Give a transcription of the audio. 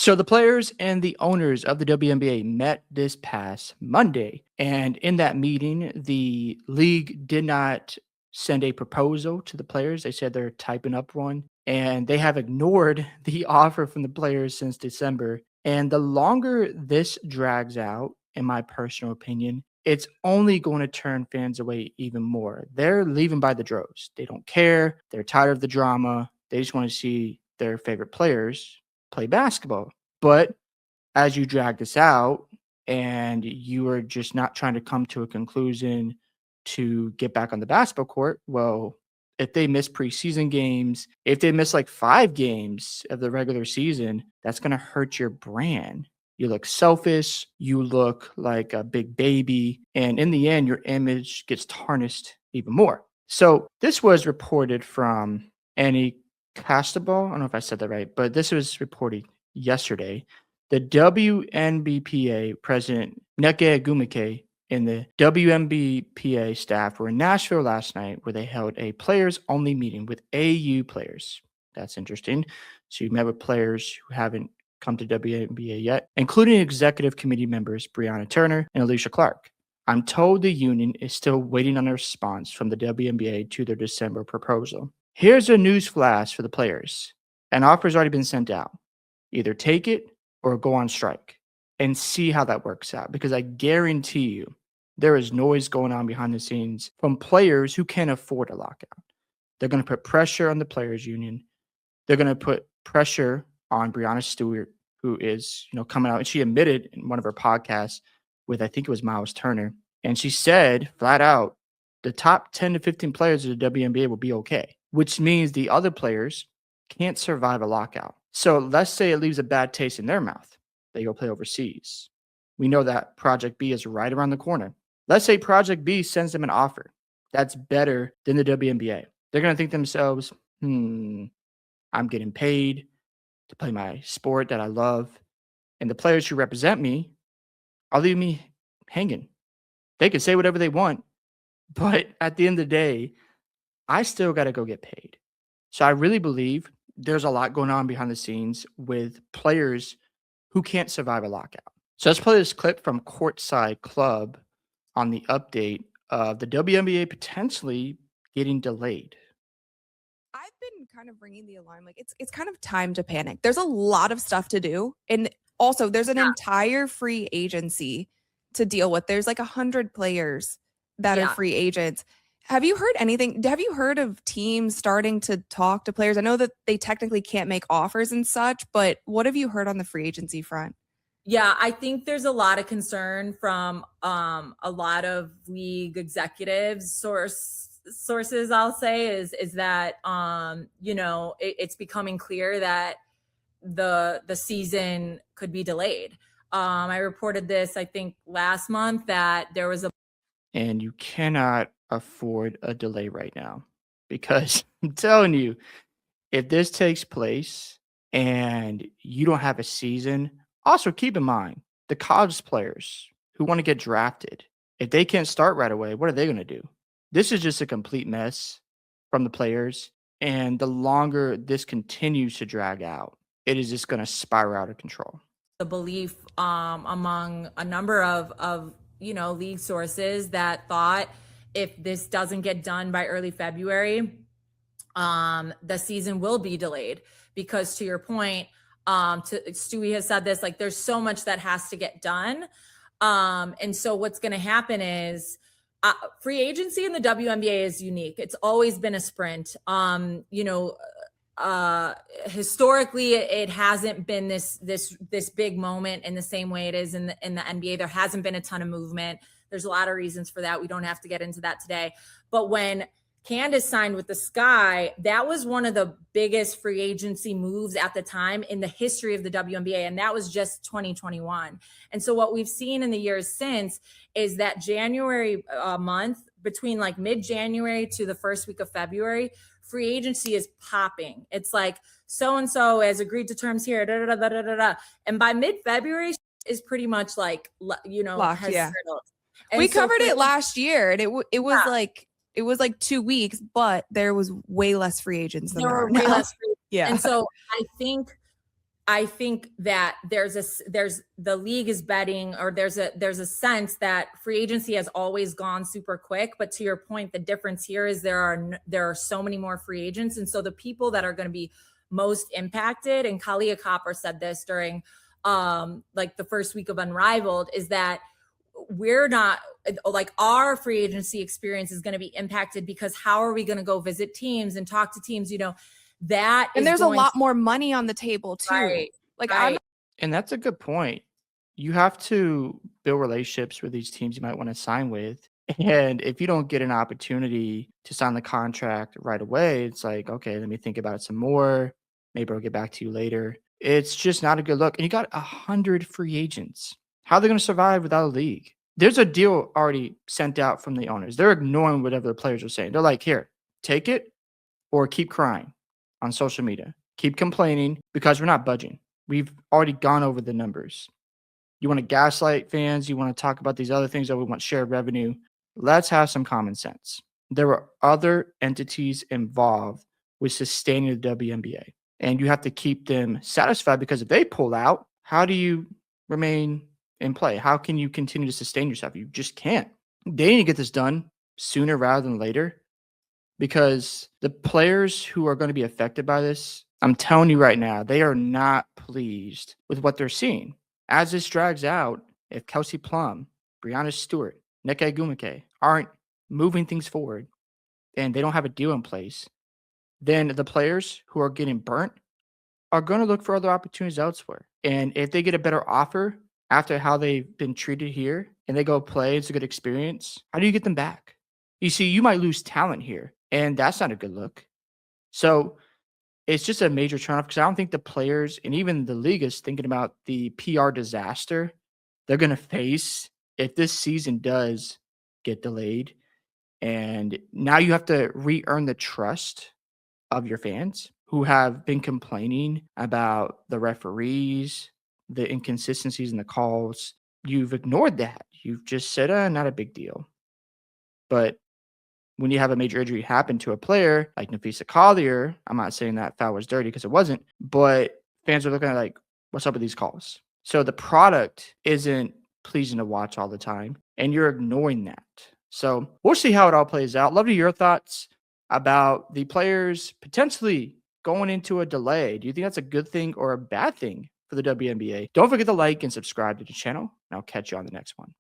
So the players and the owners of the WNBA met this past Monday. And in that meeting, the league did not send a proposal to the players. They said they're typing up one. And they have ignored the offer from the players since December. And the longer this drags out, in my personal opinion, it's only going to turn fans away even more. They're leaving by the droves. They don't care. They're tired of the drama. They just want to see their favorite players play basketball. But as you drag this out and you are just not trying to come to a conclusion to get back on the basketball court, well, if they miss preseason games, if they miss like 5 games of the regular season, that's going to hurt your brand. You look selfish, you look like a big baby, and in the end, your image gets tarnished even more. So this was reported from Annie Castable. I don't know if I said that right, but this was reported yesterday. The WNBPA president, Neke Agumike, and the WNBPA staff were in Nashville last night where they held a players-only meeting with AU players. That's interesting. So you met with players who haven't come to WNBA yet, including executive committee members Breonna Turner and Alicia Clark. I'm told the union is still waiting on a response from the WNBA to their December proposal. Here's a news flash for the players. An offer's already been sent out. Either take it or go on strike and see how that works out, because I guarantee you there is noise going on behind the scenes from players who can't afford a lockout. They're going to put pressure on the players union. They're going to put pressure on Breonna Stewart, who is, coming out, and she admitted in one of her podcasts with, I think it was Miles Turner, and she said flat out, the top 10 to 15 players of the WNBA will be okay, which means the other players can't survive a lockout. So let's say it leaves a bad taste in their mouth. They go play overseas. We know that Project B is right around the corner. Let's say Project B sends them an offer that's better than the WNBA. They're going to think to themselves, I'm getting paid to play my sport that I love, and the players who represent me are leaving me hanging. They can say whatever they want, but at the end of the day, I still got to go get paid. So I really believe there's a lot going on behind the scenes with players who can't survive a lockout. So let's play this clip from Courtside Club on the update of the WNBA potentially getting delayed. I've been kind of ringing the alarm. Like it's kind of time to panic. There's a lot of stuff to do. And also there's an entire free agency to deal with. There's like 100 players that are free agents. Have you heard anything? Have you heard of teams starting to talk to players? I know that they technically can't make offers and such, but what have you heard on the free agency front? Yeah, I think there's a lot of concern from a lot of league executives, sources I'll say is that it's becoming clear that the season could be delayed. I reported this, I think, last month that there was and you cannot afford a delay right now, because I'm telling you, if this takes place and you don't have a season, also keep in mind the college players who want to get drafted, if they can't start right away, what are they going to do? This is just a complete mess from the players. And the longer this continues to drag out, it is just going to spiral out of control. The belief among a number of league sources that thought if this doesn't get done by early February, the season will be delayed, because to your point, Stewie has said this, like there's so much that has to get done. And so what's going to happen is free agency in the WNBA is unique. It's always been a sprint. Historically, it hasn't been this big moment in the same way it is in the NBA. There hasn't been a ton of movement. There's a lot of reasons for that. We don't have to get into that today. But when Candace signed with the Sky, that was one of the biggest free agency moves at the time in the history of the WNBA. And that was just 2021. And so what we've seen in the years since is that January month, between like mid-January to the first week of February, free agency is popping. It's like so-and-so has agreed to terms here, da, da, da, da, da, da. And by mid-February is pretty much like, Locked, has settled. We covered it last year, and it was like 2 weeks, but there was way less free agents than there are now. Way less free. Yeah. And so I think I think that there's the league is betting, or there's a sense that free agency has always gone super quick. But to your point, the difference here is there are so many more free agents, and so the people that are going to be most impacted, and Kalia Copper said this during like the first week of Unrivaled, is that we're not, like, our free agency experience is going to be impacted, because how are we going to go visit teams and talk to teams, that And is there's a going lot more money on the table too. Right, Like right. And that's a good point. You have to build relationships with these teams you might want to sign with. And if you don't get an opportunity to sign the contract right away, it's like, okay, let me think about it some more. Maybe I'll get back to you later. It's just not a good look. And you got 100 free agents. How are they going to survive without a league? There's a deal already sent out from the owners. They're ignoring whatever the players are saying. They're like, here, take it or keep crying on social media. Keep complaining because we're not budging. We've already gone over the numbers. You want to gaslight fans. You want to talk about these other things that we want shared revenue. Let's have some common sense. There were other entities involved with sustaining the WNBA, and you have to keep them satisfied, because if they pull out, how do you remain in play? How can you continue to sustain yourself? You just can't. They need to get this done sooner rather than later, because the players who are going to be affected by this, I'm telling you right now, they are not pleased with what they're seeing. As this drags out, if Kelsey Plum, Brianna Stewart, Nneka Egwuregbe aren't moving things forward and they don't have a deal in place, then the players who are getting burnt are going to look for other opportunities elsewhere. And if they get a better offer after how they've been treated here and they go play, it's a good experience, how do you get them back? You see, you might lose talent here, and that's not a good look. So it's just a major turnoff, because I don't think the players and even the league is thinking about the PR disaster they're going to face if this season does get delayed. And now you have to re earn the trust of your fans who have been complaining about the referees, the inconsistencies in the calls. You've ignored that. You've just said, not a big deal. But when you have a major injury happen to a player like Nafisa Collier, I'm not saying that foul was dirty, because it wasn't, but fans are looking at like, what's up with these calls? So the product isn't pleasing to watch all the time, and you're ignoring that. So we'll see how it all plays out. Love to hear your thoughts about the players potentially going into a delay. Do you think that's a good thing or a bad thing for the WNBA? Don't forget to like and subscribe to the channel, and I'll catch you on the next one.